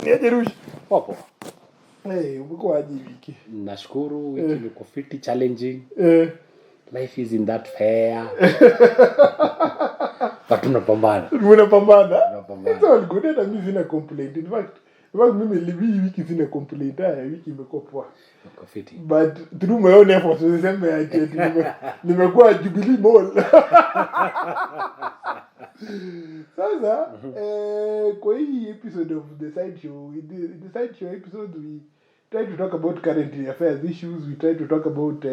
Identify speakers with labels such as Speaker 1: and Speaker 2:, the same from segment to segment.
Speaker 1: Niaje Rush?
Speaker 2: Popo.
Speaker 1: Umekuwa aje wiki?
Speaker 2: Nashukuru wiki imekuwa pretty challenging. Life is in that fair. But tunapambana.
Speaker 1: It's all good. Hata mimi sina complaint. In fact mimi livi wiki sina complaint. Wiki imekuwa poa.
Speaker 2: Imekuwa fiti.
Speaker 1: But through my own efforts niseme ati nimekuwa Jubilee Mall. Sasa kwa hii episode of the side show, the side show episode, we try to talk about current affairs issues. We try to talk about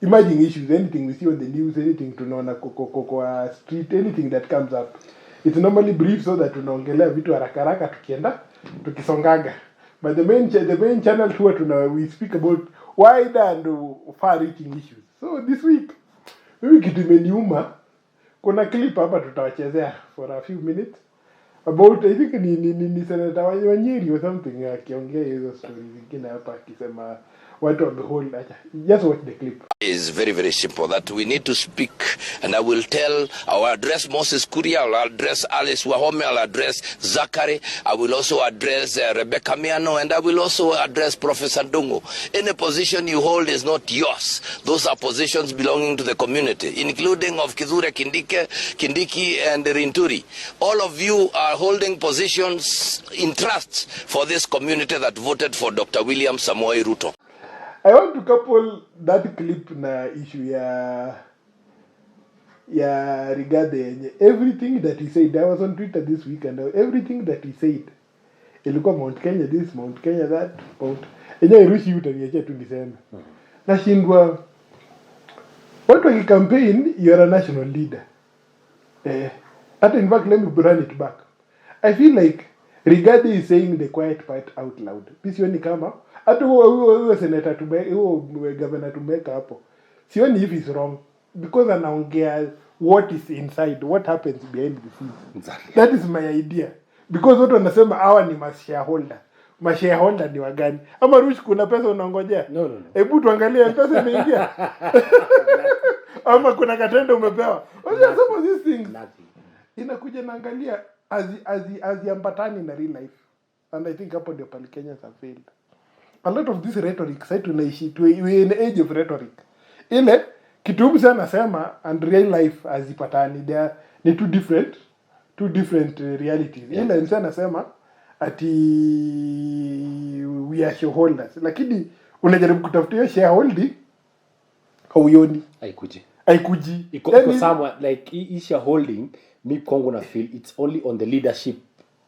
Speaker 1: emerging issues, anything we see on the news, anything tunaona kwa street, anything that comes up. It's normally brief so that tunaongelea vitu haraka tukienda tukisongaga. But the main channel we speak about wide and far-reaching issues. So this week kitu imeniuma. Kuna clip hapa tutawachezea for a few minutes about, I think ni Senator Wanyeri or something, akiongea hizo stories zingine hapa akisema watu wamehold. Just watch the clip.
Speaker 3: Is very, very simple that we need to speak, and I will address Moses Kuria, I'll address Alice Wahome, I'll address Zachary, I will also address Rebecca Miano, and I will also address Professor Dungo. Any position you hold is not yours. Those are positions belonging to the community, including of Kithure Kindiki and Rinturi. All of you are holding positions in trust for this community that voted for Dr. William Samoei Ruto.
Speaker 1: I want to couple that clip na issue ya regarding everything that he said. I was on Twitter this week and everything that he said. Ilikuwa Mount Kenya this, Mount Kenya that, enye Rushi utaniachia tu niseme. Nashindwa, watu wakicampaign, you're a national leader. In fact, let me run it back. I feel like Rigathi is saying the quiet part out loud. Sioni kama hata huo senator huo governor tumeka hapo. Sioni if he's wrong because anaongea what is inside, what happens behind the scenes. Exactly. That is my idea. Because watu wanasema hawa ni shareholder. Shareholder ni wagani? Ama Rush kuna pesa unaongojea?
Speaker 2: No.
Speaker 1: Hebu tuangalie pesa imeingia. Ama kuna katendo umepewa. Some of these things. Inakuja naangalia as yambatani na real life. And I think hapo ndio pale Kenyans have failed. A lot of this rhetoric, sasa tunaishi we in age of rhetoric. Ile kitu sana nasema and real life hazipatani. There ni two different realities. Yeah. Ile sana nasema ati we are shareholders. Lakini unajaribu kutafutia shareholding hauioni. Haikuji.
Speaker 2: Iko somewhere like shareholding, mi Kongo na feel it's only on the leadership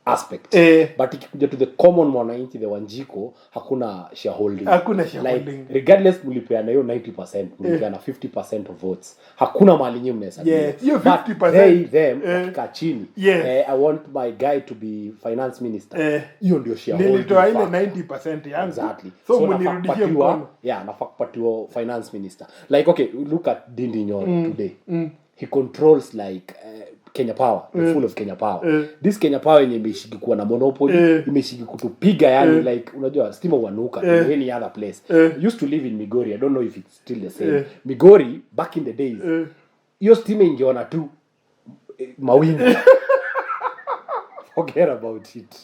Speaker 2: aspect. But ikikuja to the common mwananchi, the Wanjiko, hakuna shareholding. Like regardless mulipeana hiyo 90%, mulipeana 50% of votes. Hakuna mali nyinyi mnaweza.
Speaker 1: Yes, hiyo 50%.
Speaker 2: Them katika chini. I want my guy to be finance minister. Hiyo ndio shareholding.
Speaker 1: Nilitoa ile 90% yangu.
Speaker 2: Exactly.
Speaker 1: So mnirudishie mkono.
Speaker 2: Nafaa kupatiwa finance minister. Like okay, look at Ndindi Nyoro today. He controls like Kenya Power, the full of Kenya Power. This Kenya Power yenye imeshiki kuwa na monopoly, imeshiki kutupiga yani like unajua stima wanuka in any other place. Used to live in Migori, I don't know if it's still the same. Migori back in the days. Hiyo stima ingeona tu mawingu. Forget about it.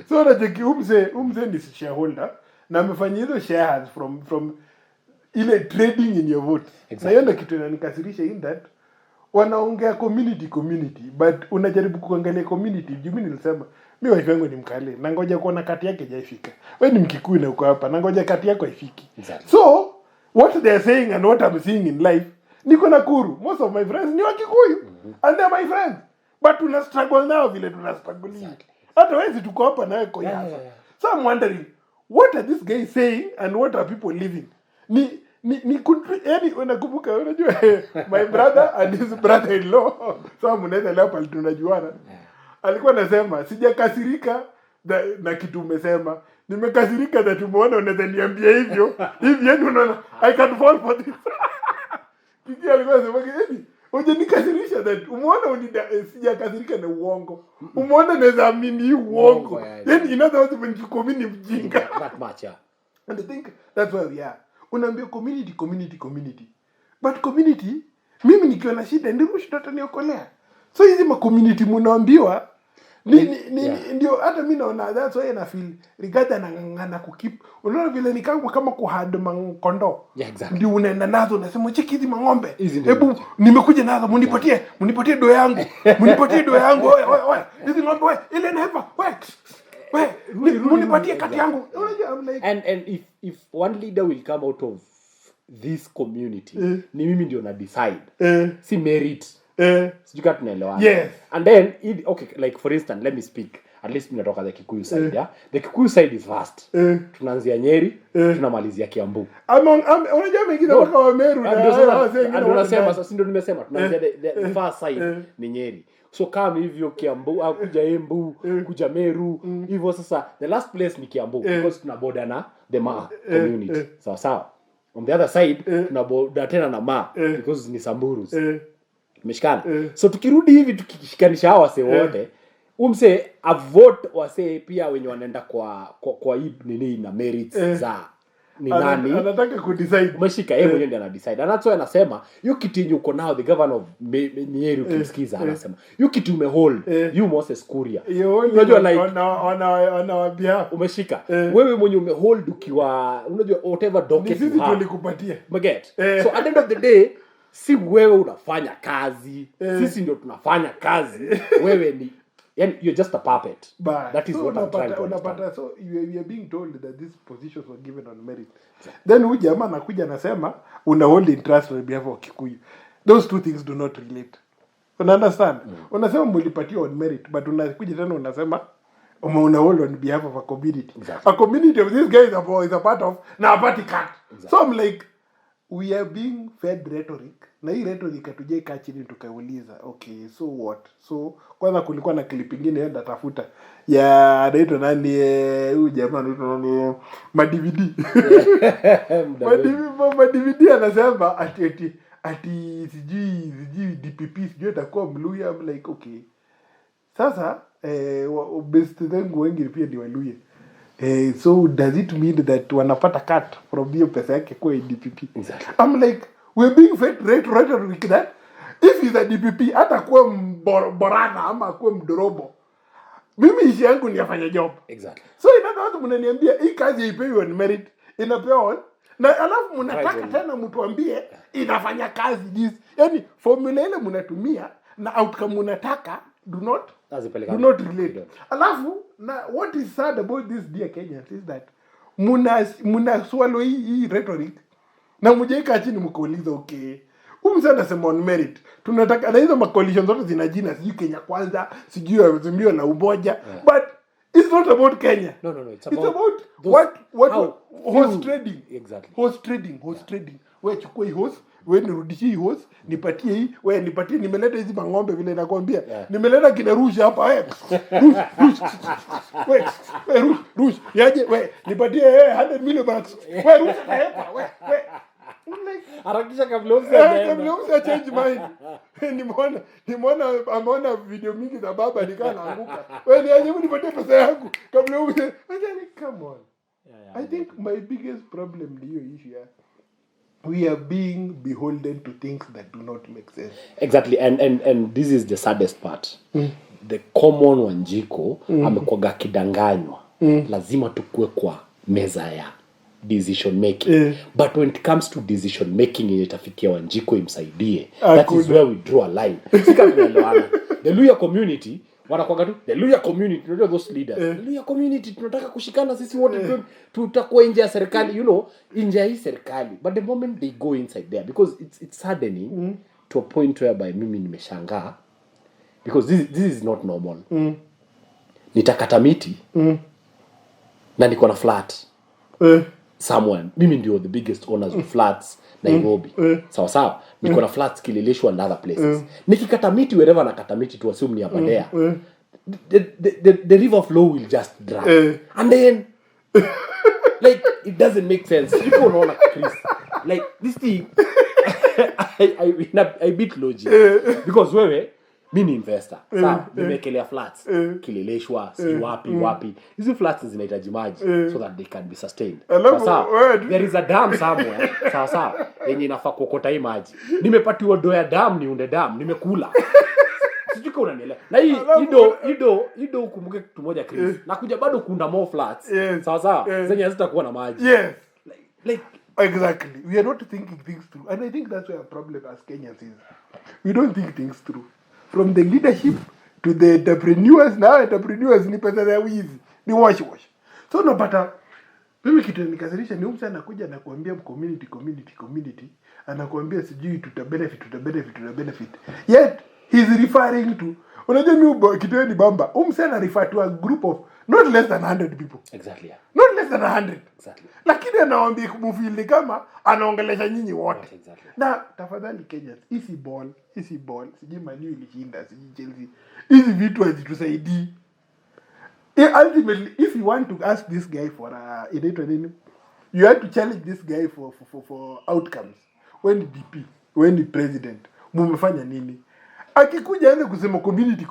Speaker 1: So nataki umse ni shareholder na amefanya hizo shares from ile trading in your vote. Exactly. Na hiyo ndio kitu inanikasirisha in that wanaongea community but unajaribu kuangalia community. Mimi nilisema mimi wife yangu ni Mkale na ngoja kuona kati yake haijafika. Wewe ni Mkikuyu na uko hapa na ngoja kati yako haifiki.
Speaker 2: Exactly.
Speaker 1: So what they are saying and what I'm seeing in life, niko Nakuru, most of my friends ni Wakikuyu and they are my friends, but tuna struggle now vile tuna struggle. Hata wewe tuko hapa na wewe yako. So I'm wondering what are these guys saying and what are people living? Ni yani unakumbuka unajua my brother and his brother-in-law, so mnaweza leo pale tunajuana. Alikuwa anasema sijakasirika na kitu umesema, nimekasirika na tumeona unaweza niambia hivyo yani unaona I can fall for this. Kiki alikuwa anasema yani unanikasirisha that umeona sijakasirika na uongo, umeona naweza amini uongo yani in other words when you commit mjinga
Speaker 2: that much.
Speaker 1: And I think that's where we are. Unaambia community. But mimi nikiwa na shida ndio mshitata niokolea. So hizi ma community mnaambiwa Ndio hata mimi naona that's why na feel Rigathi anang'ang'ana kukeep. Unaona vile ni kama kuhad mangondo.
Speaker 2: Yeah, exactly.
Speaker 1: Ndio unaenda nazo unasema cheki hizi mang'ombe. Hebu nimekuja nazo munipatie do yangu. Munipatie do yangu. Oye. Hizi ng'ombe wewe ile na hapa. Wewe munipatie kati yangu. Unajua I'm like
Speaker 2: and if one leader will come out of this community ni mimi ndio na decide. Si merit. Sijui kama tunaelewana.
Speaker 1: Yes.
Speaker 2: And then okay, like for instance, let me speak. At least mimi natoka the Kikuyu side, yeah. The Kikuyu side is vast. Tunaanzia Nyeri, tunamalizia Kiambu.
Speaker 1: Unajua mengine mpaka wa Meru
Speaker 2: ndio nasema sasa ndio nimesema tunaanzia the far side ni Nyeri. So kama hivyo Kiambu au kuja Embu, kuja Meru, hivyo sasa the last place ni Kiambu because tuna border na the Ma community. Sawa. On the other side tuna border tena na Ma because ni Samburus. Meshikana. So tukirudi hivi tukishikanisha hawa wase wote, umse avote wase pia wenye wanaenda kwa hii nini na merits za ni nani
Speaker 1: anataka ku decide.
Speaker 2: Umeshika yeye mwenyewe ndiye ana decide. And that's why anasema hiyo kitu yenye uko nao the governor of Nyeri ukimsikiza anasema hiyo kitu umehold you Moses Kuria.
Speaker 1: Unajua like on behalf
Speaker 2: umeshika wewe mwenye umehold ukiwa unajua whatever docket
Speaker 1: sisi tulikupatia.
Speaker 2: Umeget? So at the end of the day si wewe unafanya kazi sisi ndio tunafanya kazi wewe ni yani you're just a puppet. That is what I'm trying to understand.
Speaker 1: So you are being told that these positions were given on merit. Then huyu jamaa anakuja anasema una hold interest on behalf of Kikuyu. Those two things do not relate. Una understand? Unasema mlipatiwa on merit but unakuja tena unasema una hold on behalf of a community.
Speaker 2: Exactly.
Speaker 1: A community of these guys is a part of na a party cut. Exactly. So I'm like we are being fed rhetoric. Na hii rhetoric atuje kaa chini tukauliza okay so what? So kwanza kulikuwa na clip nyingine yenda tafuta ya anaitwa nani huyu jamaa anaitwa nani MaDVD. MaDVD anasema ati sijui DPP sijui atakuwa Mluya. I'm like okay. Sasa best zangu wengi pia ni Waluya. So does it mean that wanapata cut from hiyo pesa yake kwa DPP?
Speaker 2: Exactly.
Speaker 1: I'm like we're being fed rhetoric that if he's a DPP hata kuwa borana ama kuwa mdorobo mimi ishi yangu ni afanya job.
Speaker 2: Exactly.
Speaker 1: So inaona watu mnaniambia hii kazi haipewi on merit inapewa on na alafu mnataka tena mtuambie inafanya kazi jinsi yani formula ile mnatumia na outcome mnataka do not relate. Alafu na what is sad about this dear Kenyans is that muna swallow hii rhetoric na mjaika chini mkauliza okay umse anasema on merit tunataka na hizo coalitions zote zina jina sijui Kenya Kwanza sijui Azimio la Umoja but it's not about Kenya.
Speaker 2: No,
Speaker 1: it's about what horse trading.
Speaker 2: Exactly.
Speaker 1: Horse trading wewe chukua hii horse wewe nirudishie hii horse nipatie hii wewe nipatie nimeleta hizi mang'ombe vile nakwambia nimeleta kina rusha hapa wewe rush yaje wewe nipatie 100 million bucks wewe rusha hapa wewe
Speaker 2: harakisha kabla umse
Speaker 1: change mind. Nimeona video mingi za baba nikaa naanguka wewe niaje nipatie pesa yangu kabla umse come on. I think my biggest problem ni hiyo issue we are being beholden to things that do not make sense.
Speaker 2: Exactly. And this is the saddest part. The common Wanjiko amekuwa kidanganywa. Lazima tukue kwa meza ya decision making. But when it comes to decision making itafikia Wanjiko imsaidie. That is where we draw a line. The Luya community wanakuanga tu the Luya community, you know those leaders. The Luya community tunataka kushikana sisi wote tutakuwa nje ya serikali, you know, nje ya hii serikali. But the moment they go inside there because it's saddening to a point whereby mimi nimeshangaa because this is not normal. Nitakata miti na niko na flat somewhere. Mimi ndio the biggest owners of flats Nairobi. Sawa. Niko na flats Kileleshwa and other places. Nikikata miti wherever nakata miti to assume ni hapa there. The river flow will just dry. And then like it doesn't make sense. You don't know Chris. Like this thing I beat logic because wewe mimi ni investor. Sawa, nimekelea flats Kileleshwa, si wapi. Hizo flats zinahitaji maji so that they can be sustained. Sawa. There is a dam somewhere. Sawa. Yenye inafaa kuokota hii maji. Nimepatiwa do ya dam niunde dam, nimekula. Sijui kama unanielewa. Na hii ido ukumbuke kitu moja Chris. Nakuja bado kuunda more flats. Sawa. Zenye hazitakuwa na maji.
Speaker 1: Yes.
Speaker 2: Like
Speaker 1: exactly. We are not thinking things through. And I think that's where our problem as Kenyans is. We don't think things through. From the leadership to the entrepreneurs, now entrepreneurs ni pesa za wizi. Ni wash. So unapata mimi kitu nikasirisha ni mtu anakuja na kuambia community anakuambia sijui tuta benefit. Yet he's referring to, unajua mimi kitu ni bamba. Mtu ana refer to a group of not less than 100 people.
Speaker 2: Exactly. Yeah.
Speaker 1: Not less than 100.
Speaker 2: Exactly.
Speaker 1: Lakini anawaambia kumfili kama anaongelesha nyinyi wote.
Speaker 2: Exactly.
Speaker 1: Na tafadhali Kenya, easy ball, sijui Man U ilishinda, sijui Chelsea. Hizi vitu hazitusaidii. Ultimately, if you want to ask this guy for you have to challenge this guy for outcomes. When the DP, when the president, mumefanya nini? Akikuja anze kusema community,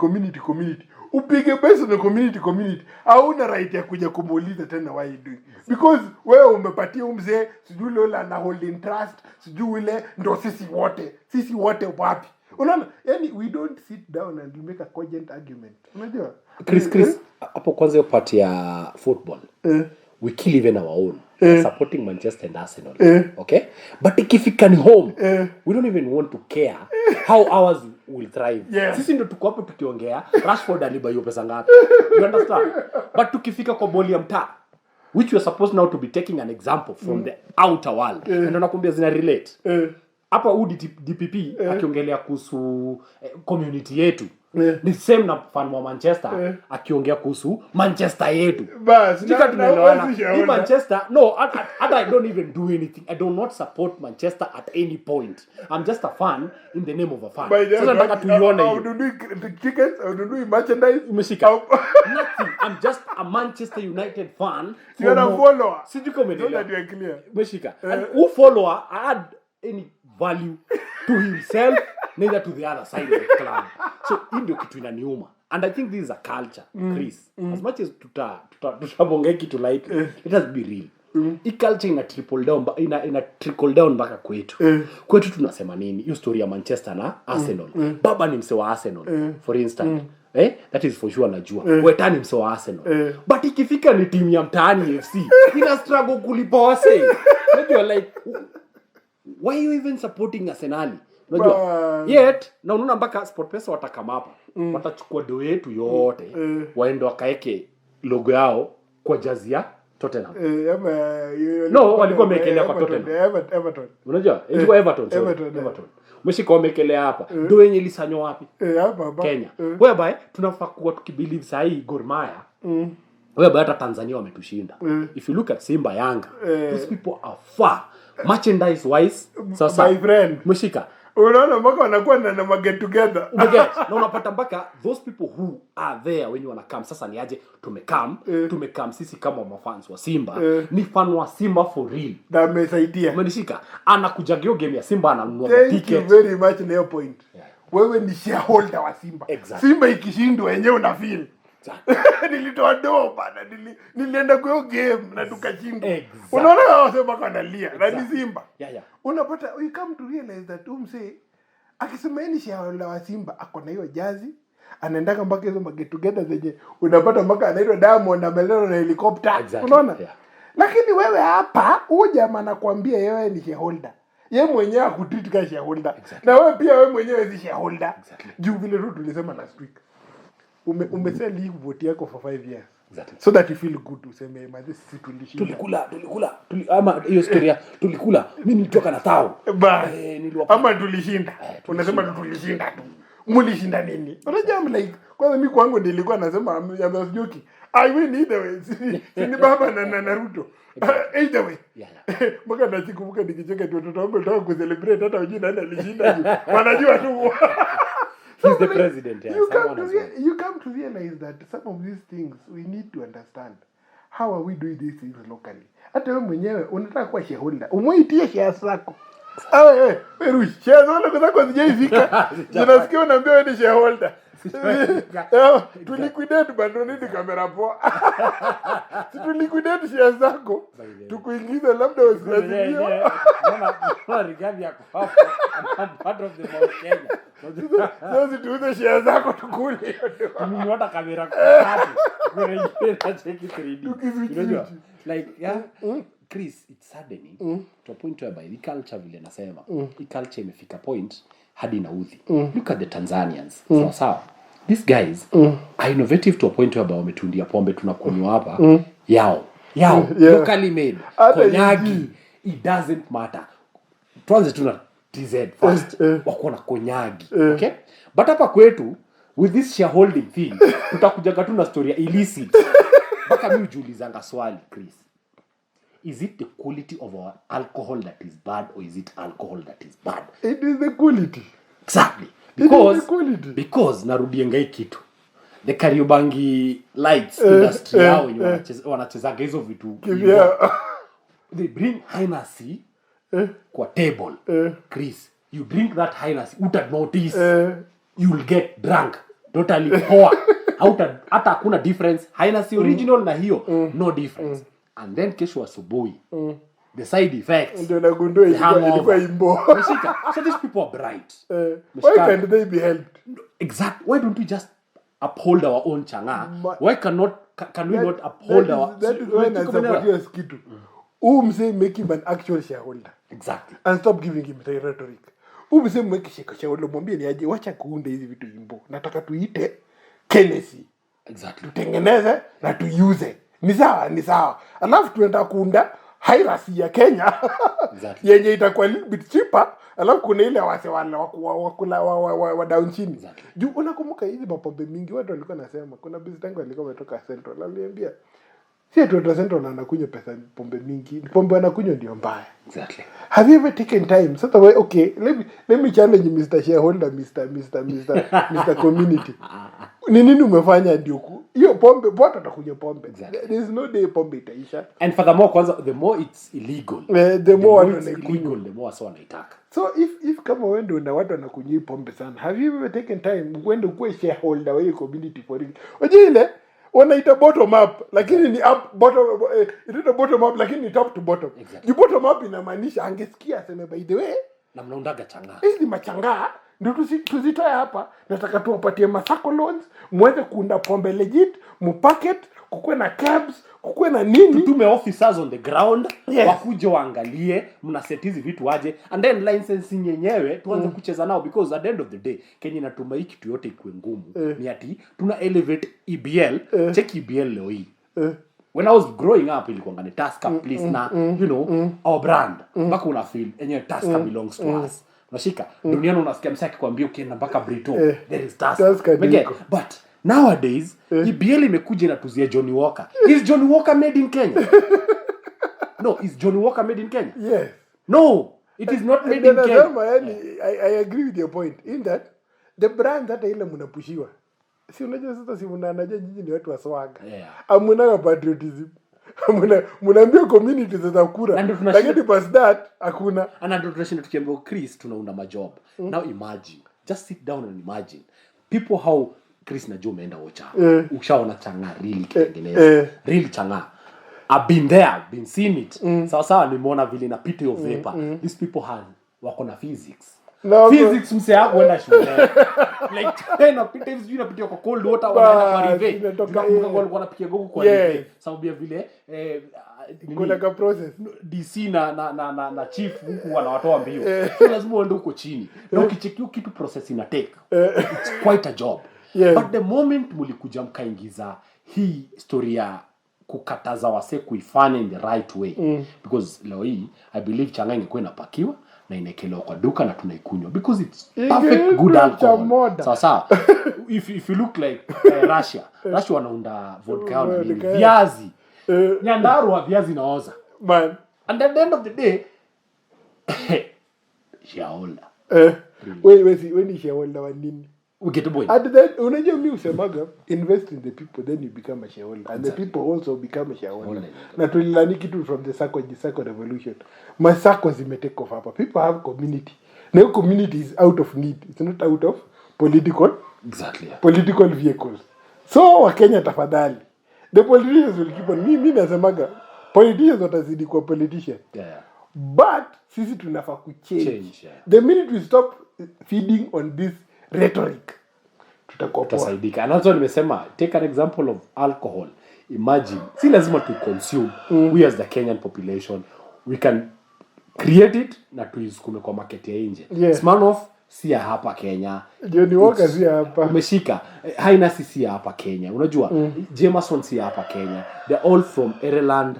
Speaker 1: upige base na community, hauna right ya kuja kumuuliza tena why you doing. Because wewe umepatia mzee sijui leo na holding trust, sijui ile ndo sisi wote wapi. Unaona? Yani we don't sit down and make a cogent argument. Unajua?
Speaker 2: Chris hapo kwanza hiyo part ya football. We kill even our own. Supporting Manchester and Arsenal. Okay? But ikifika ni home, we don't even want to care how ours will thrive.
Speaker 1: Yes.
Speaker 2: Sisi ndio tuko hapo tukiongea Rashford aliba hiyo pesa ngapi. You understand? But tukifika kwa boli ya mtaa, which we are supposed now to be taking an example from the outer world. Ndio nakwambia zina relate. Hapa DPP akiongelea kuhusu community yetu. Ni same na fan wa Manchester akiongea kuhusu Manchester yetu.
Speaker 1: Bas,
Speaker 2: tunaelewana. Ni Manchester. No, I don't even do anything. I do not support Manchester at any point. I'm just a fan in the name of a fan.
Speaker 1: Sasa nataka tuione hiyo. How do tickets? How do merchandise?
Speaker 2: Umeshika. Nothing. I'm just a Manchester United fan.
Speaker 1: You are a follower.
Speaker 2: Sijui kama
Speaker 1: ndio clear.
Speaker 2: Umeshika. And who follower add any value to himself neither to the other side of the club. So ndio kitu inaniuma. And I think this is a culture, Chris. As much as tutabongea kitu like it has to be real. Hii culture ina trickle down mpaka kwetu. Kwetu tunasema nini? Hiyo story ya Manchester na Arsenal. Baba ni mse wa Arsenal for instance. That is for sure najua. Wetani mse wa Arsenal. But ikifika ni timu ya mtaani FC, ina struggle kulipa wase. Maybe like why are you even supporting Arsenal? Unajua yet na unaona mpaka SportPesa watakama hapa watachukua do yetu yote waende wakaeke logo yao kwa jazi ya Tottenham. No, walikuwa wamekelea kwa Tottenham.
Speaker 1: Everton.
Speaker 2: Unajua ilikuwa Everton. Umeshika wamekelea hapa do yenye lisanywa wapi?
Speaker 1: Hapa
Speaker 2: Kenya. Whereby tunafaa kuwa tukibelieve sahi Gor Mahia whereby hata Tanzania wametushinda. If you look at Simba Yanga, these people are far merchandise wise. Sasa
Speaker 1: my friend
Speaker 2: umeshika
Speaker 1: unaona mpaka wanakuwa na get together.
Speaker 2: Na unapata mpaka those people who are there when you wanna come. Sasa ni aje tumekam sisi kama mafans wa Simba. Ni fan wa Simba for real.
Speaker 1: Na amesaidia.
Speaker 2: Umenishika. Anakujagio game ya Simba ananunua ticket.
Speaker 1: Thank you very much Leo point. Wewe ni shareholder wa Simba.
Speaker 2: Exactly.
Speaker 1: Simba ikishindwa wenyewe una feel. Nilitoa do bana nilienda kwa hiyo game na tukashinda. Unaona wasema kanalia na ni Simba. Unapata we come to realize that umse akisema ni shareholder wa Simba ako na hiyo jazi anaendaka mpaka hizo get together zenye unapata mpaka anaitwa Diamond na Melero na helicopter. Unaona? Lakini wewe hapa huyu jamaa anakuambia yeye ni shareholder. Yeye mwenyewe akutreat kama shareholder. Na wewe pia wewe mwenyewe si shareholder. Juu vile tu tulisema last week. Umesell hii vote yako for 5 years. So that you feel good useme sisi tulishinda.
Speaker 2: Tulikula ama hiyo story tulikula. Mimi nilitoka na tao.
Speaker 1: Ama tulishinda. Unasema tulishinda tu. Mulishinda nini? Unajua like kwanza mimi kwangu nilikuwa nasema I'm joking. I win either way. Ni baba na Naruto. Either way. Mpaka nakumbuka nikicheka watoto wangu wanataka ku-celebrate hata wajui nani alishinda. Wanajua tu.
Speaker 2: He's the president.
Speaker 1: You come to realize that some of these things we need to understand. How are we doing these things locally? Hata wewe mwenyewe unataka kuwa shareholder. Umuitie shares zako. Wewe shares zako zijaifika. Unasikia unaambia wewe ni shareholder. To liquidate bado nini kamera poa. To liquidate shares zako. Tukuingiza labda usilazimisha.
Speaker 2: Mama rigadi yako hapo. I'm part of the Mount Kenya.
Speaker 1: Sasa tuuze share zako tukule.
Speaker 2: Mimi hata kamera tatu. Kwa hiyo check 3D. Unajua? Like Chris, it's saddening to a point whereby the culture vile nasema. The culture imefika point hadi naudhi. Look at the Tanzanians. Sawa. These guys are innovative to a point whereby wametundia pombe tunakunywa hapa. Yao. Locally made. Konyagi. It doesn't matter. Tuanze tuna TZ first. Wako na konyagi. Okay? But hapa kwetu with this shareholding thing tutakujaga tu na story ya illicit. Baka mimi ujiulizanga swali Chris. Is it the quality of our alcohol that is bad or is it alcohol that is bad?
Speaker 1: It is the quality.
Speaker 2: Exactly. Because narudienga hii kitu. The Kariobangi lights industry yao wenye wanachezaga hizo vitu. They bring Hennessy kwa table. Chris, you drink that Hennessy, uta notice. You will get drunk. Totally poor. Hata hakuna difference. Hennessy original na hiyo no difference. And then kesho asubuhi. The side effects.
Speaker 1: Ndio nagundua ilikuwa imbo.
Speaker 2: So these people are bright.
Speaker 1: Why can't they be helped?
Speaker 2: Exactly. Why don't we just uphold our own changa? Why can we not uphold our...
Speaker 1: That is when I support you as kitu. Mse make him an actual shareholder.
Speaker 2: Exactly.
Speaker 1: And stop giving him the rhetoric. Mse make shareholder mwambie ni aje wacha kuunda hizi vitu imbo. Nataka tuite Hennessy.
Speaker 2: Exactly.
Speaker 1: Tutengeneze na tuuse. Ni sawa. Alafu tuenda kuunda Hennessy ya Kenya.
Speaker 2: Exactly.
Speaker 1: Yenye itakuwa a little bit cheaper. Alafu kuna ile wase wala wa down chini.
Speaker 2: Exactly.
Speaker 1: Juu unakumbuka hizi mapombe mingi watu walikuwa nasema kuna business tangu alikuwa ametoka Central aliambia si atu Central anakunywa pesa pombe mingi. Pombe anakunywa ndio mbaya.
Speaker 2: Exactly.
Speaker 1: Have you ever taken time? Sasa okay, let me challenge Mr. Shareholder, Mr. Community. Ni nini umefanya ndio hiyo pombe watu watakunywa pombe.
Speaker 2: Exactly.
Speaker 1: There is no day pombe itaisha.
Speaker 2: And furthermore kwanza the more it's illegal.
Speaker 1: The more
Speaker 2: it's illegal the more so wanaitaka.
Speaker 1: So if kama wewe ndio na watu wanakunywa pombe sana, have you ever taken time uende kuwe shareholder wa hiyo community for it? Ojile wanaita bottom up lakini ni up bottom inaitwa bottom up lakini ni top to bottom.
Speaker 2: Exactly.
Speaker 1: Bottom up inamaanisha angesikia aseme by the way
Speaker 2: Na mnaundaga changa.
Speaker 1: hizi machangaa ndio tuzitoe hapa. Nataka tuwapatie masako loans, muweze kuunda pombe legit, mupacket, kukuwe na cabs, kukuwe na nini.
Speaker 2: Tutume officers on the ground,
Speaker 1: Yes.
Speaker 2: wakuje waangalie, mna set hizi vitu waje, and then licensing yenyewe tuanze kucheza nao because at the end of the day Kenya inatuma hii kitu yote ikuwe ngumu. Ni ati tuna elevate EBL, check EBL leo hii. When I was growing up ilikuwa ni Tusker please na you know our brand. Mpaka una feel enyewe Tusker belongs to us. Unashika duniani unasikia msaki kwambia ukienda mpaka Brito there is Tusker. But nowadays EBL imekuja na tuzia Johnny Walker. Is Johnny Walker made in Kenya? No, is Johnny Walker made in Kenya?
Speaker 1: Yes.
Speaker 2: No, it is not made in Kenya.
Speaker 1: I agree with your point in that the brand hata ile mnapushiwa. Si unajua sasa si mnanajua nyinyi ni watu wa swaga. Hamna patriotism. Mnaambia community za kura. Lakini past that hakuna.
Speaker 2: Another tradition tukiambia Chris tunaunda majob. Now imagine, just sit down and imagine people how Chris na Joe meenda ocha. Ushaona changa really kitengeneza. Really changa. I've been there, been seen it. Sawa nimeona vile napita hiyo vapor. These people wako na physics. No, physics mse hapo kwenda shule. Like tena pita hivi unapitia kwa cold water wanaenda kwa rive. Tunakumbuka walikuwa wanapiga gogo kwa rive. Sababu ya vile
Speaker 1: kuna ka process
Speaker 2: DC na chief huku wanawatoa mbio. So lazima uende huko chini. Na ukichekia kitu process ina take. It's quite a job. But the moment mlikuja mkaingiza hii story ya kukataza wase kuifanya in the right way because leo hii I believe changa ingekuwa inapakiwa na inekelewa kwa duka na tunaikunywa because it's perfect good alcohol. Sawa. If you look like Russia wanaunda vodka yao na viazi. Nyandarua viazi naoza.
Speaker 1: Man.
Speaker 2: And at the end of the day shareholder.
Speaker 1: When shareholder wa nini?
Speaker 2: We get the point.
Speaker 1: And then unajua mimi usemaga invest in the people then you become a shareholder and the people also become a shareholder. Na tulilani kitu from the Sacco revolution. Masako zimetake off hapa. People have community. Now community is out of need. It's not out of political vehicles. So Wakenya tafadhali. The politicians will keep on. Mimi nasemaga politicians watazidi kwa politician. But sisi tunafaa kuchange. The minute we stop feeding on this rhetoric, tutakuwa poa.
Speaker 2: Tutasaidika. And also nimesema, take an example of alcohol. Imagine, si lazima to consume. We as the Kenyan population, we can create it na tuisukume kwa market ya nje. Smirnoff si ya hapa Kenya.
Speaker 1: Johnny Walker si ya hapa.
Speaker 2: Umeshika. Heineken si ya hapa Kenya. Unajua, Jameson si ya hapa Kenya. They're all from Ireland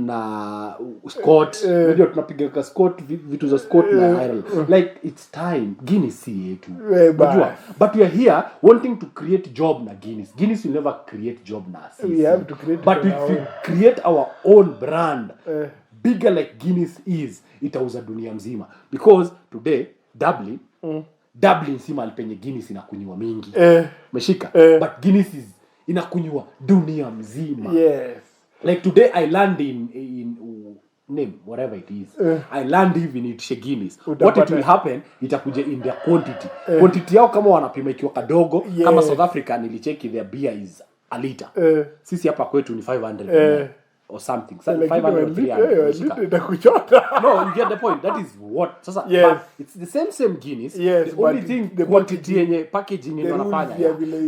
Speaker 2: na Scott. Unajua tunapiga Scott, vitu za Scott na Ireland. Like, it's time. Guinness si yetu. Unajua, but we are here wanting to create job na Guinness. Guinness will never create job na us.
Speaker 1: We have to create.
Speaker 2: But if we create our own brand, bigger like Guinness is, itauza dunia mzima. Because today, Dublin si mahali penye Guinness inakunywa mingi. Umeshika? But Guinness is inakunywa dunia mzima.
Speaker 1: Yes.
Speaker 2: Like today I land in name whatever it is. I land even in Guinness. What it will happen, itakuja in their quantity. Quantity yao kama wanapima ikiwa kadogo, kama South Africa nilicheki their beer is a liter. Sisi hapa kwetu ni 500 or something. 500 or 300. No, you get the point. That is what. Sasa, but it's the same Guinness. The only thing, the quantity yenye packaging yenye wanafanya.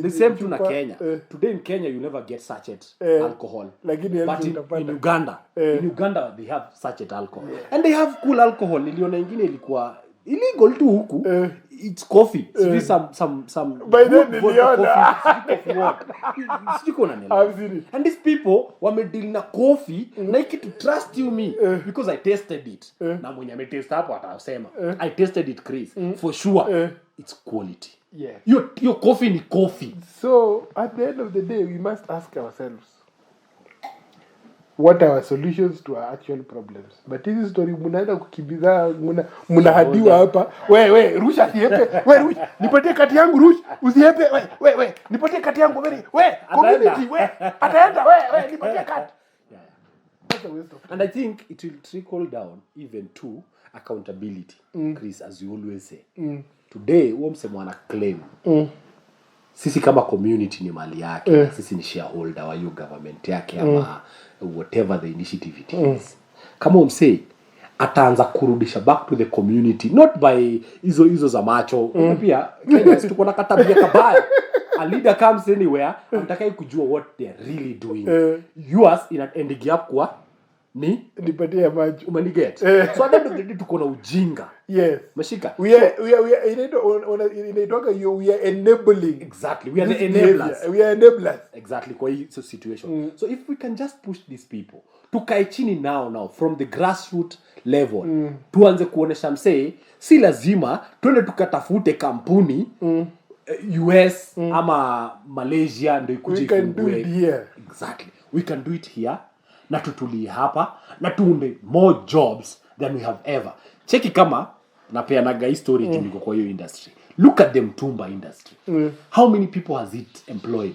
Speaker 2: The same tuna Kenya. Today in Kenya you never get sachet alcohol. But in Uganda, they have sachet alcohol. And they have cool alcohol. Niliona ingine ilikuwa illegal tu huku. It's coffee. Some
Speaker 1: by then niliona
Speaker 2: and these people wamedeal na coffee na to trust you me because I tasted it na mwenye ametaste hapo atasema I tasted it Chris for sure it's quality. Your coffee ni coffee.
Speaker 1: So at the end of the day we must ask ourselves what are our solutions to our actual problems. But this story mnaenda kukimbiza mnahadiwa hapa. We rusha siepe. We rusha. Nipatie kati yangu rusha. Usiepe. We nipatie kati yangu community ataenda nipatie kati. That's a waste of time.
Speaker 2: And I think it will trickle down even to accountability. Chris, as you always say. Today msemo ana claim. Sisi kama community ni mali yake, sisi ni shareholder wa hiyo government yake ama whatever the initiative it is. Kama umsay ataanza kurudisha back to the community, not by hizo za macho. Pia Kenya tuko na katabia kabaya. A leader comes anywhere anataka kujua what they are really doing. Yours ending up kwa ni
Speaker 1: nipatie macho
Speaker 2: umeniget. So ndio tuko na ujinga.
Speaker 1: Yes.
Speaker 2: Mashika.
Speaker 1: We are enabling.
Speaker 2: Exactly. We are the enablers.
Speaker 1: We are enablers.
Speaker 2: Exactly kwa hii situation. So if we can just push these people tukae chini now from the grassroots level tuanze kuonesha msee si lazima twende tukatafute kampuni US ama Malaysia ndio ikuje
Speaker 1: ifungue.
Speaker 2: Exactly. We can do it here. Na tutulie hapa na tuunde more jobs than we have ever. Cheki kama napeanaga history niko kwa hiyo industry. Look at the mtumba industry. How many people has it employed?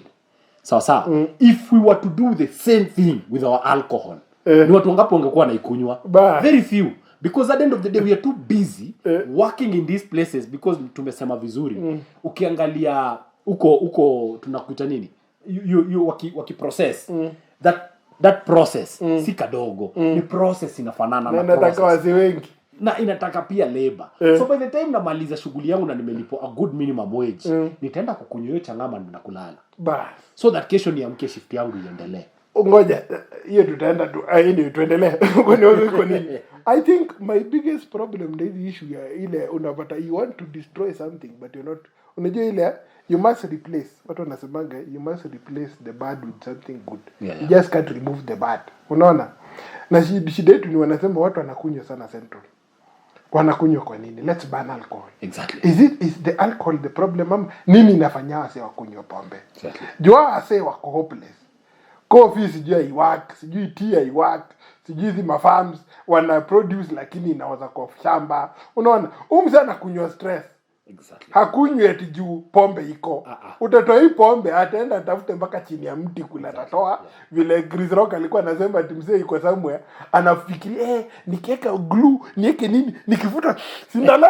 Speaker 2: Sawa. If we were to do the same thing with our alcohol, ni watu wangapi wangekuwa naikunywa? Very few. Because at the end of the day we are too busy working in these places because tumesema vizuri. Ukiangalia uko tunakuita nini? You waki process. That process si kadogo. Ni process inafanana na
Speaker 1: inataka wazee wengi.
Speaker 2: Na inataka pia labor. So by the time namaliza shughuli yangu na nimelipo a good minimum wage, nitaenda kukunywa hiyo changama na kulala. So that kesho niamke shift yangu iendelee.
Speaker 1: Ngoja hiyo tutaenda tu tuendelee. Kwa nini? I think my biggest problem is the issue ya ile unapata you want to destroy something but you're not. Unajua ile you must replace. Watu wanasemanga you must replace the bad with something good. You just can't remove the bad. Unaona? Na shida yetu ni wanasema watu wanakunywa sana Central. Wanakunywa kwa nini? Let's ban alcohol.
Speaker 2: Exactly.
Speaker 1: Is the alcohol the problem? Nini inafanya wase wakunywa pombe?
Speaker 2: Exactly.
Speaker 1: Jua wase wako hopeless. Coffee sijui iwak, sijui tea iwak, sijui hizi mafarms wana produce lakini inaweza kwa shamba. Unaona? Mzee anakunywa stress.
Speaker 2: Exactly.
Speaker 1: Hakunywi eti juu pombe iko. Utatoa hii pombe ataenda atafute mpaka chini ya mti kula atatoa. Vile Chris Rock alikuwa anasema ati mzee iko somewhere anafikiria nikiweka glue niweke nini nikifuta sindala.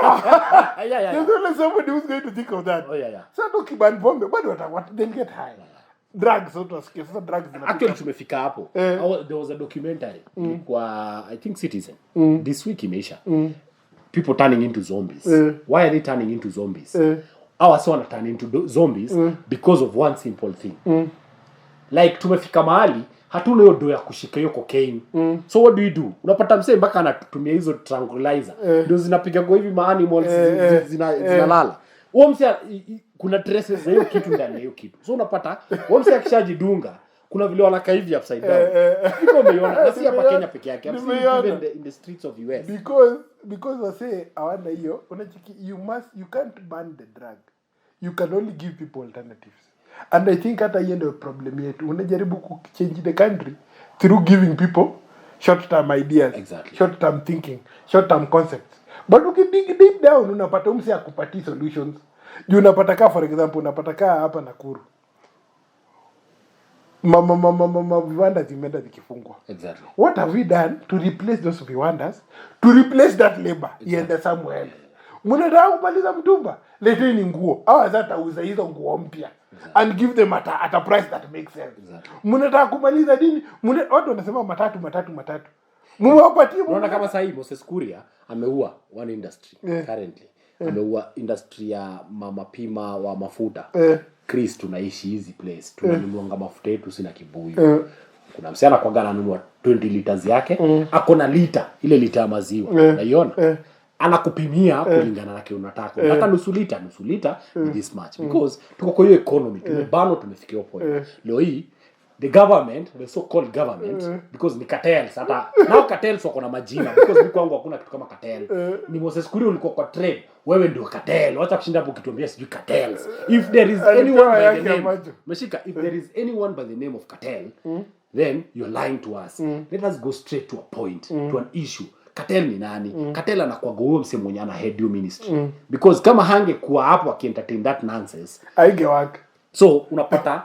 Speaker 1: There's only somebody who's going to think of that. Sasa ukiban pombe bado they'll get high. Drugs utasikia sasa drugs
Speaker 2: actually tumefika hapo. There was a documentary kwa I think Citizen this week imeisha. People turning into zombies. Why are they turning into zombies? our son turn into zombies because of one simple thing. Like tumefika mahali hatuna hiyo do ya kushika hiyo cocaine. So what do? Unapata msee mpaka anatumia hizo tranquilizer ndio zinapiga kwa hivi animals zinalala. Huo msee kuna traces za hiyo kitu ndani ya hiyo kitu. So unapata huo msee akishajidunga kuna vile wanakaa hivi upside down. Iko umeona na si hapa Kenya peke yake. Even in the streets of US.
Speaker 1: Because I say awana hiyo unachiki you can't ban the drug. You can only give people alternatives. And I think hata hiyo ndio problem yetu. Unajaribu ku change the country through giving people short-term ideas, short-term thinking, short-term concepts. But ukidig deep down unapata msi akupatia solutions. Juu unapata for example unapata hapa Nakuru. Viwanda zimeenda zikifungwa.
Speaker 2: Exactly.
Speaker 1: What have we done to replace those viwandas? To replace that labor iende somewhere else. Mnataka kumaliza mtumba, leteni nguo. Hawa hata uza hizo nguo mpya and give them at a price that makes sense. Mnataka kumaliza dini, watu wanasema matatu. Mwapatie
Speaker 2: unaona kama sasa hivi Moses Kuria ameua one industry currently. Ameua industry ya mapima wa mafuta. Chris tunaishi hizi place. Tunanunua mafuta yetu sina kibuyu. Kuna msichana kwa gana ananunua 20 liters yake, akona ile lita ya maziwa. Unaiona? Anakupimia kulingana na kile unataka. Unataka nusu lita ni this much because tuko kwa hiyo economy tumebano tumefikia point. Leo hii the government, the so called government, because ni cartels hata now cartels wako na majina because mimi kwangu hakuna kitu kama cartel. Ni Moses Kuria ulikuwa kwa trade, wewe ndio cartel. Acha kushinda hapo kituambia sijui cartels. If there is anyone by the name Mashika, if there is anyone by the name of cartel, then you're lying to us. Let us go straight to a point, to an issue. Cartel ni nani? Cartel anakuwa huyo msemo mwenye ana head your ministry. Because kama hangekuwa hapo akientertain that nonsense,
Speaker 1: haingewaka.
Speaker 2: So unapata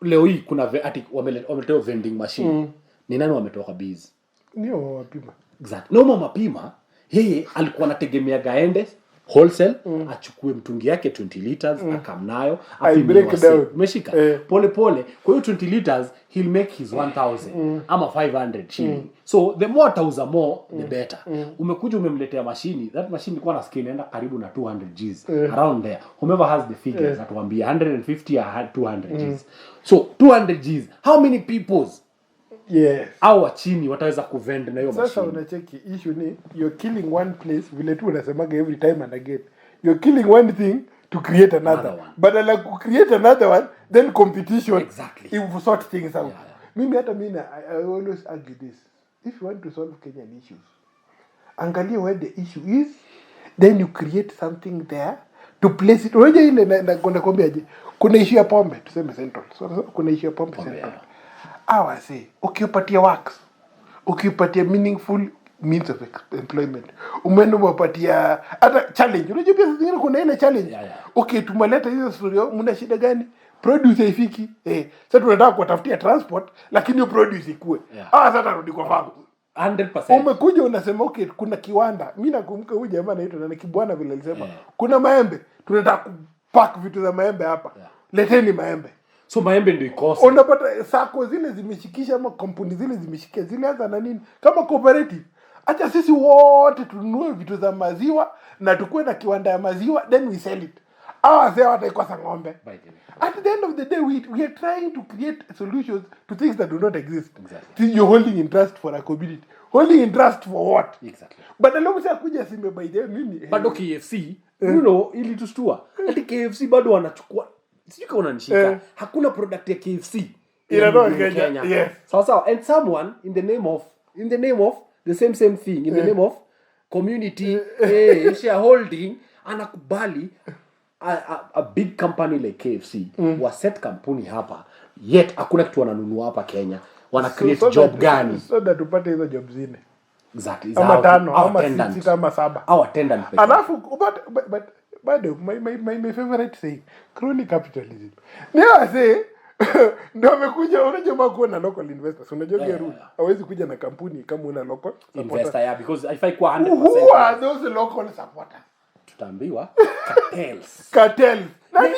Speaker 2: leo hii kuna wameleta vending machine. Ni nani wametoka busy?
Speaker 1: Ndio mapima.
Speaker 2: Exactly. No mapima, yeye alikuwa anategemea gaende wholesale, achukue mtungi yake 20 liters akamnayo umeshika pole pole. Kwa hiyo 20 liters he'll make his 1000 ama 500 shilling. So the more tauza more the better. Umekuja umemletea machine, that machine ilikuwa na scale inaenda karibu na 200 Gs around there. Whoever has the figures atuambia 150 or 200 Gs. So 200 Gs, how many peoples au chini wataweza kuvend na hiyo machine?
Speaker 1: Sasa unacheki issue ni you're killing one place vile tu unasemaga every time and again. You're killing one thing to create another. But like to create another one, then competition if sort things out. Mimi I always argue this. If you want to solve Kenyan issues, angalia where the issue is, then you create something there to place it. Unajua ile nakwambiaje? Kuna issue ya pombe tuseme Central. So kuna issue ya pombe Central. I say, ukiupatia works, ukiupatia meaningful means of employment, umepatia hata challenge. Unajua pia zingine kuna ile challenge. Okay, tumeleta hizo story, mna shida gani? Produce haifiki. Sasa tunataka kutafutia transport lakini hiyo produce ikue. Sasa tarudi kwa farm.
Speaker 2: 100%.
Speaker 1: Umekuja unasema okay, kuna kiwanda. Mimi nakumbuka huyu jamaa anaitwa na Kibwana vile alisema, kuna maembe, tunataka kupack vitu za maembe hapa. Leteni maembe.
Speaker 2: So maembe ndio ikosa.
Speaker 1: Unapata sako zile zimeshikisha ama kampuni zile zimeshikia zile hata na nini kama cooperative. Acha sisi wote tununue vitu za maziwa na tukue na kiwanda ya maziwa, then we sell it. Sasa wataikosa ng'ombe. At the end of the day we are trying to create solutions to things that do not exist. You're holding in trust for a community. Holding in trust for what?
Speaker 2: Exactly.
Speaker 1: But along with kuja sime by the mimi.
Speaker 2: Bado KFC, you know, ili tustua. Ati KFC bado wanachukua. Sijui kama unanishika. Hakuna product ya KFC
Speaker 1: inatoka Kenya. Yes.
Speaker 2: So and someone in the name of the same thing, in the name of community shareholding, anakubali a big company like KFC waset kampuni hapa, yet hakuna kitu wananunua hapa Kenya. Wana create job gani?
Speaker 1: So that tupate hizo job zine.
Speaker 2: Exactly.
Speaker 1: Ama 5 ama 6 ama 7.
Speaker 2: Our attendant.
Speaker 1: Alafu but my favorite saying, crony capitalism. Ndio say ndio amekuja unajua kuona local investors. Unajua rule. Hawezi kuja na kampuni kama una local
Speaker 2: investor because if I kwa 100%.
Speaker 1: Who are those local supporters?
Speaker 2: Tutaambiwa
Speaker 1: cartels. Nani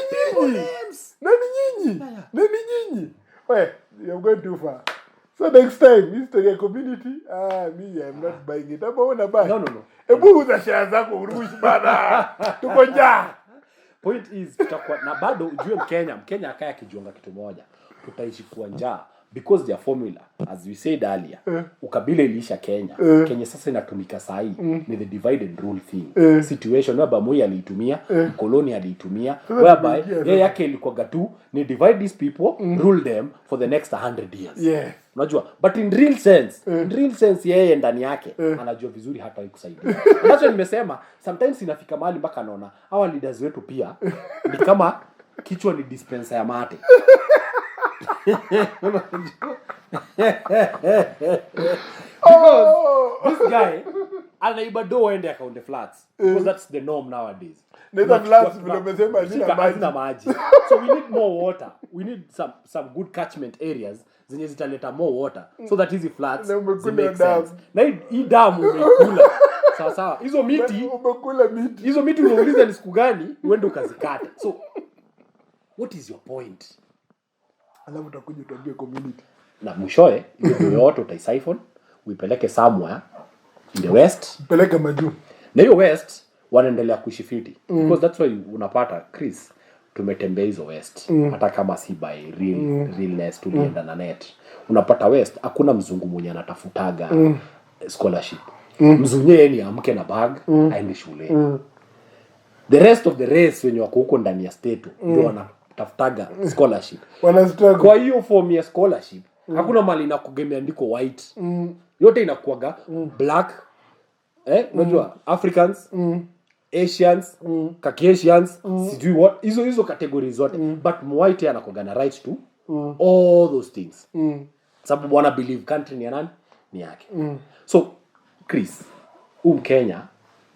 Speaker 1: nyinyi? Well, you're going too far. So next time, history ya community, me, I'm not buying it. Ama una buy?
Speaker 2: No.
Speaker 1: Ebu uza share zako urushi bana. Tuko njaa.
Speaker 2: point is tutakuwa na bado ujue Mkenya akaya kijiunga kitu moja. Tutaishi kwa njaa because their formula as we said earlier ukabila ilisha Kenya. Kenya sasa inatumika sahi ni the divide and rule thing. Situation whereby Moi aliitumia, koloni aliitumia, whereby yeye yake ilikuwa gatu ni divide these people, rule them for the next 100 years.
Speaker 1: Yeah.
Speaker 2: Unajua, but in real sense yeye ndani yake anajua vizuri hata kusaidia. That's nimesema sometimes inafika mahali mpaka naona hawa leaders wetu pia ni kama kichwa ni dispenser ya mate. Because this guy anaiba do ende account flats because that's the norm nowadays.
Speaker 1: Nenda flats vile umesema hazina
Speaker 2: maji. So we need more water. We need some good catchment areas zenye zitaleta more water so that hizi flats make sense. Na hii damu umekula. Sawa. Hizo miti unauliza ni siku gani uende ukazikata. So what is your point?
Speaker 1: Alafu utakuja tuambie community.
Speaker 2: Na mwishoe hiyo yote utaisiphon, uipeleke somewhere in the west,
Speaker 1: peleka majuu.
Speaker 2: Na hiyo west wanaendelea kuishi fiti. Because that's why unapata Chris tumetembea hizo west hata kama si by realness tulienda na net. Unapata west hakuna mzungu mwenye anatafutaga scholarship. Mzungu yeye ni amke na bag aende shule. The rest of the race wenye wako huko ndani ya state ndio wanatafutaga scholarship. Kwa hiyo form ya scholarship hakuna mali inakugemea ndiko white. Yote inakuaga black, unajua Africans, Asians, Caucasians, sijui what, hizo categories zote. But white anakuaga na right to all those things. Sababu wana believe country ni ya nani? Ni yake. So Chris, Kenya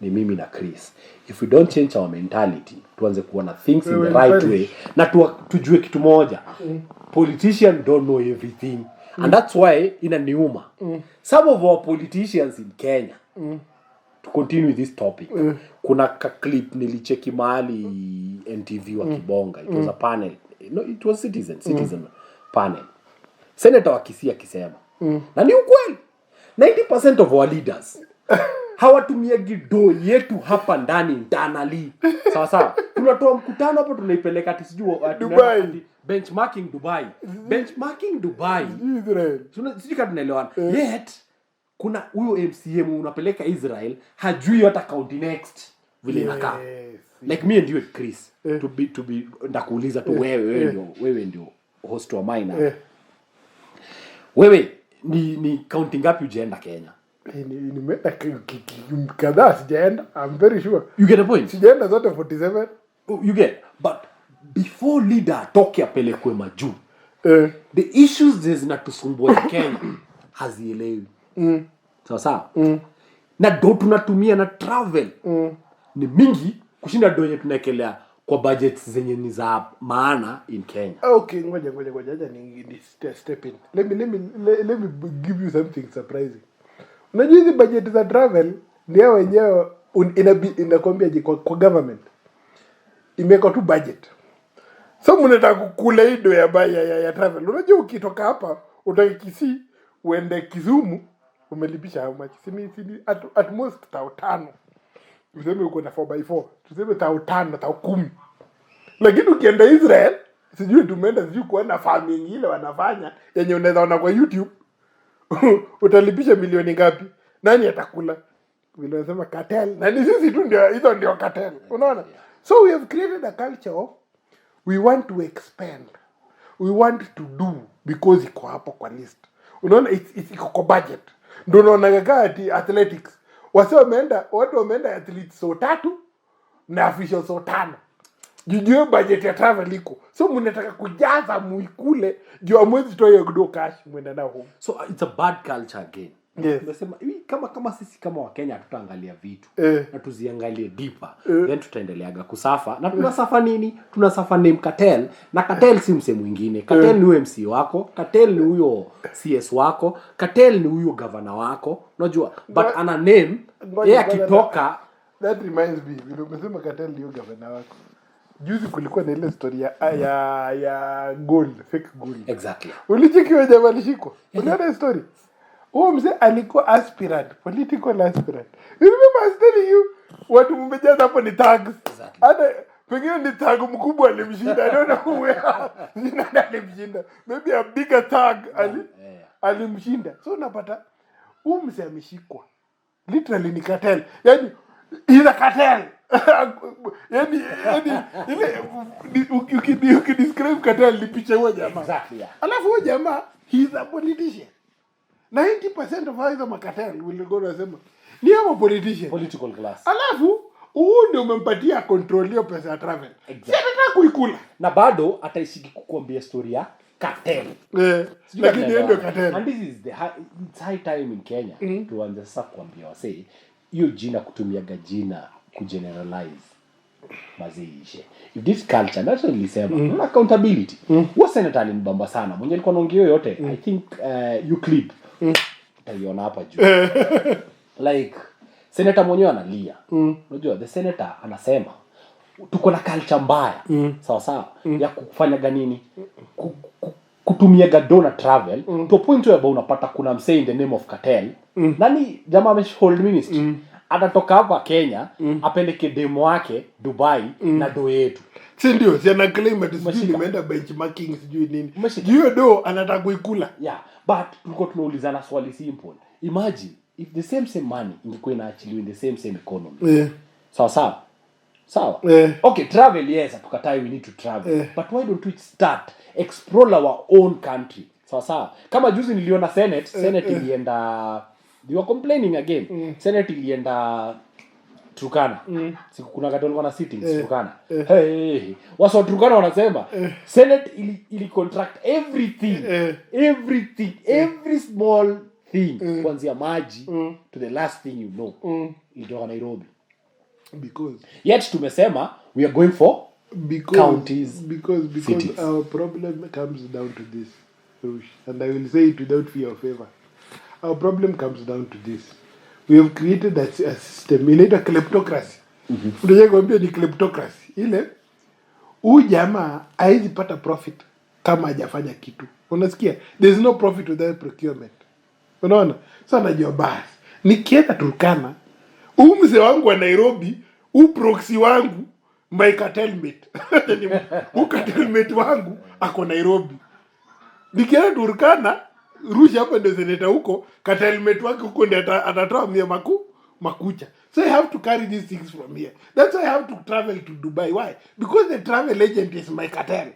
Speaker 2: ni mimi na Chris. If we don't change our mentality, tuanze kuona things in the right way, na tujue kitu moja. Politicians don't know everything. And that's why inaniuma. Some of our politicians in Kenya, to continue with this topic, kuna clip nilicheki mahali NTV wa Kibonga. It was a panel. No, it was citizen panel. Senator wa Kisii akisema. Na ni ukweli. 90% of our leaders hawatumia gido yetu hapa ndani internally. Sawa. Tunatoa mkutano hapo tunaipeleka ati sijui
Speaker 1: Dubai.
Speaker 2: Benchmarking Dubai.
Speaker 1: Israel.
Speaker 2: Sijui kama tunaelewana. Yet kuna huyo MCM unapeleka Israel hajui hata county next vile inakaa. Like me and you Chris to be ndakuuliza tu wewe ndio host wa mine. Wewe ni county ngapi ujaenda Kenya?
Speaker 1: Nimeenda kadhaa sijaenda. I'm very sure.
Speaker 2: You get the point?
Speaker 1: Sijaenda zote 47.
Speaker 2: You get. But before leader atoke apelekwe majuu, the issues zinatusumbua Kenya hazielewi. Sawa. Na do tunatumia na travel ni mingi kushinda do yenye tunaekelea kwa budgets zenye ni za maana in Kenya.
Speaker 1: Okay, ngoja acha ni step in. Let me give you something surprising. Unajua hizi budget za travel ni hao wenyewe inakwambia kwa government imeka tu budget. So mnataka kukula hido ya travel. Unajua ukitoka hapa utaki Kisii uende Kisumu umelipisha how much? Sini at most 5,000. Tuseme uko na 4x4. Tuseme 5,000 au 10. Lakini ukienda Israel sijui tumeenda sijui kuona farming ile wanafanya yenye unaweza ona kwa YouTube. Utalipisha milioni ngapi? Nani atakula? Vile wanasema cartel. Na ni sisi tu ndio cartel. Unaona? So we have created a culture of we want to expand. We want to do because iko hapo kwa list. Unaona iko kwa budget. Ndio unaona kama athletics. Watu wameenda athletes so 3 na officials so 5. Jujue budget ya travel iko. So mnataka kujaza muikule juu amwezi toa hiyo do cash mwenda na home.
Speaker 2: So it's a bad culture again.
Speaker 1: Yes.
Speaker 2: Tunasema kama sisi kama Wakenya tutaangalia vitu na tuziangalie deeper. Then tutaendeleaga kusafa. Na tunasafa nini? Tunasafa name cartel. Na cartel si mse mwingine. Cartel ni huyo MC wako, cartel ni huyo CS wako, cartel ni huyo governor wako. Unajua, but ana name yeye akitoka.
Speaker 1: That reminds me, vile umesema cartel ni huyo governor wako. Juzi kulikuwa na ile story ya gold, fake gold.
Speaker 2: Exactly.
Speaker 1: Ulichikiwa jamaa alishikwa. Uliona story? Mzee alikuwa aspirant, political aspirant. You remember I was telling you watu mmejaza hapo ni tags.
Speaker 2: Exactly.
Speaker 1: Hata Pengine ni tag mkubwa alimshinda. I don't know where. Nani alimshinda? Maybe a bigger tag alimshinda. So unapata mse ameshikwa. Literally ni cartel. Yaani he's a cartel. yani ile ukidescribe cartel ni picha huo jamaa.
Speaker 2: Exactly, yeah.
Speaker 1: Alafu huo jamaa he's a politician. 90% of hizo makartel will go to sema ni hapo politician.
Speaker 2: Political class.
Speaker 1: Alafu ndio umempatia control hiyo pesa ya travel.
Speaker 2: Exactly.
Speaker 1: Si anataka kuikula.
Speaker 2: Na bado ataishiki kukuambia story ya cartel.
Speaker 1: Lakini ndio cartel.
Speaker 2: And this is it's high time in Kenya tuanze sasa kuambia wasee hiyo jina kutumia gajina kugeneralize maziishe. If this culture naturally sema accountability. Wa senator alimbamba sana. Mwenye alikuwa anaongea yote I think you clip utaiona hapa juu. Like senator mwenyewe analia. Unajua the senator anasema tuko na culture mbaya. Sawa sawa ya kufanya ganini kutumia gadona travel to a point where unapata kuna msee in the name of cartel. Nani jamaa ameshold ministry atatoka hapa Kenya apeleke demo wake Dubai na do yetu.
Speaker 1: Si ndio si ana claim ati sijui nimeenda benchmarking sijui nini. Hiyo do anataka kuikula.
Speaker 2: Yeah, but tulikuwa tunaulizana swali simple. Imagine if the same money ingekuwa inaachiliwa in the same economy. Sawa. Okay, travel yes, tukatai we need to travel. But why don't we start explore our own country? Sawa. Kama juzi niliona Senate ilienda they were complaining again. Senate ilienda Turkana. Siku kuna watu walikuwa na sittings Turkana. Hey. Wasa Turkana wanasema Senate ili contract everything. Every small thing kuanzia maji to the last thing you know. Ilitoka Nairobi.
Speaker 1: Because
Speaker 2: yet tumesema we are going for counties
Speaker 1: because
Speaker 2: cities.
Speaker 1: Our problem comes down to this, Rush, and I will say it without fear of favor. Our problem comes down to this. We have created a system inaitwa kleptocracy. Unajua kwambia ni kleptocracy. Ile huyu jamaa haizi pata profit kama hajafanya kitu. Unasikia? There is no profit without procurement. Unaona? Sasa najua basi. Nikienda Turkana mzee wangu wa Nairobi, proxy wangu, my cartelmate. Cartelmate wangu ako Nairobi. Nikienda Turkana, Rusha hapa ndio seneta huko, cartelmate wake huko ndio atatoa mia makucha. So I have to carry these things from here. That's why I have to travel to Dubai. Why? Because the travel agent is my cartel.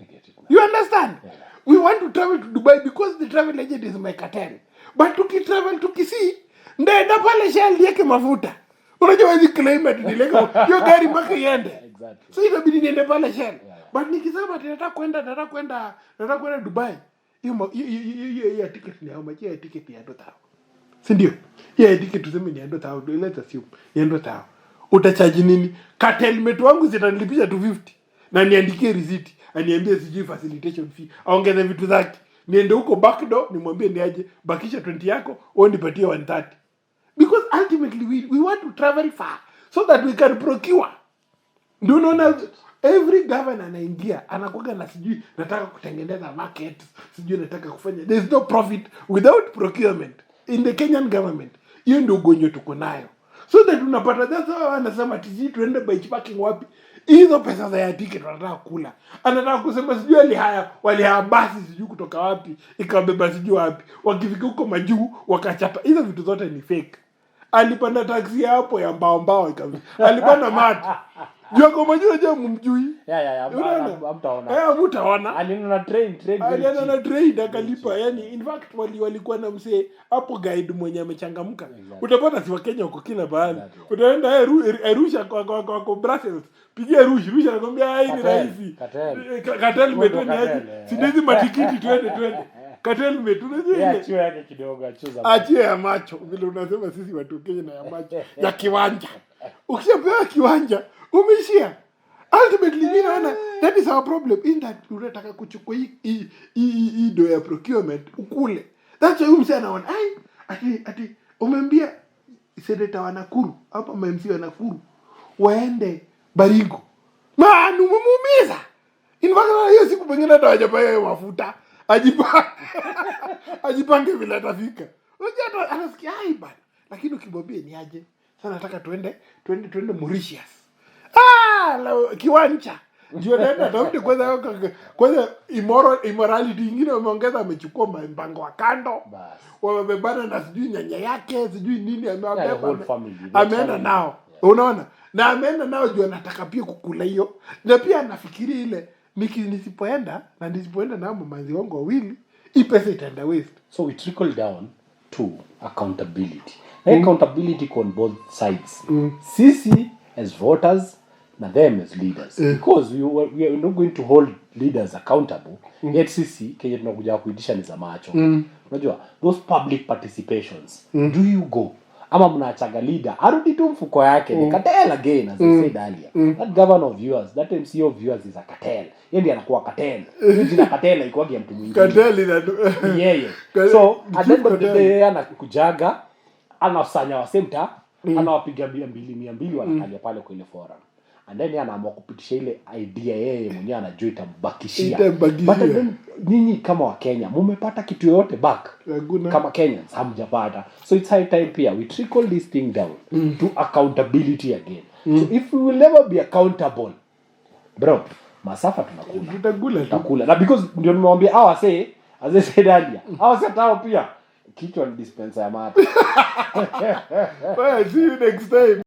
Speaker 2: I get it now.
Speaker 1: You understand?
Speaker 2: Yeah.
Speaker 1: We want to travel to Dubai because the travel agent is my cartel. But tukitravel tukisi ndaenda pale Shell yake mafuta. Unajua hizi climate nileke hiyo gari mpaka iende.
Speaker 2: Exactly.
Speaker 1: So inabidi niende pale Shell. But nikisema nataka kwenda Dubai. Hiyo ticket ni how much? Hiyo ticket ni 100,000. Si ndio? Hiyo ticket tuseme ni 100,000. Let's assume ni 100,000. Utacharge nini? Cartelmate wangu zitanilipisha 250 na niandikie receipt, aniambie sijui facilitation fee, aongeze vitu zake. Niende huko backdoor nimwambie niaje bakisha 20 yako au nipatie 130. Because ultimately we want to travel far so that we can procure. Do you know every governor anaingia anakuga na sijui nataka kutengeneza market, sijui nataka kufanya. There is no profit without procurement in the Kenyan government. Hiyo ndio ugonjwa tuko nayo. So that unapata that's why wanasema tiji tuende benchmarking wapi? Hizo pesa za ticket wanataka kula. Anataka kusema sijui walihaya basi sijui kutoka wapi, ikabeba sijui wapi. Wakifika huko majuu wakachapa. Hizo vitu zote ni fake. Alipanda taxi hapo ya mbao ikabeba. Alipanda mati. Jua kwa majuu je mumjui? Mtaona.
Speaker 2: Alina na
Speaker 1: train akalipa. Yani in fact walikuwa na msee hapo guide mwenye amechangamka. Utapata si wa Kenya uko kila bahali. Utaenda Arusha kwa Brussels. Pigia Arusha anakuambia hii ni rahisi. Cartel metoni si ndizi matikiti twende. Cartel metoni
Speaker 2: achio yake kidogo
Speaker 1: achio ya macho vile unasema sisi watu Kenya na ya macho ya kiwanja. Ukishapewa kiwanja umeishia. Ultimately mimi naona that is our problem in that tunataka kuchukua hii do ya procurement ukule. That's why umse anaona ati umembia seneta wa Nakuru hapa MC wa Nakuru waende Baringo. Maana umuumiza. In fact hiyo siku pengine hata hajapaya mafuta. Ajipange vile atafika. Unajua anasikia bana. Lakini ukimwambia ni aje. Sasa nataka twende Mauritius. kiwanja ndio naenda tafute kwanza immorality ingine wameongeza, amechukua mpango wa kando, wamebebana na sijui nyanya yake sijui nini, ameenda nao, unaona, na ameenda nao juu anataka pia kukula hiyo, na pia anafikiria ile nisipoenda na mamanzi wangu wawili, hii pesa itaenda waste.
Speaker 2: So we trickle down to accountability. Accountability on both sides. Sisi as voters na them as leaders. Because we are not going to hold leaders accountable. Yet sisi kenye tunakuja kuidisha ni za macho. Unajua, those public participations. Do you go? Ama mnaachaga leader arudi tu mfuko yake, ni cartel again, as I said earlier. That governor of yours, that MC of yours is a cartel. Yeye anakuwa cartel. Jina cartel haikuwa ya mtu mwingine.
Speaker 1: Cartel ina
Speaker 2: yeye. So at the end of the day anakujaga, anasanya wasemta, anawapiga 200 wanakalia pale kwa ile forum. And then anaamua kupitisha ile idea yeye mwenyewe anajua itambakishia. But then nyinyi kama wa Kenya mmepata kitu yote back. Kama Kenyans hamjapata. So it's high time pia we trickle this thing down to accountability again. So if we will never be accountable, bro, masafa tutakula. Na because ndio nimewambia hawa say, as I said earlier, hawa satao pia kichwa ni dispenser ya mate.
Speaker 1: Bye, see you next time.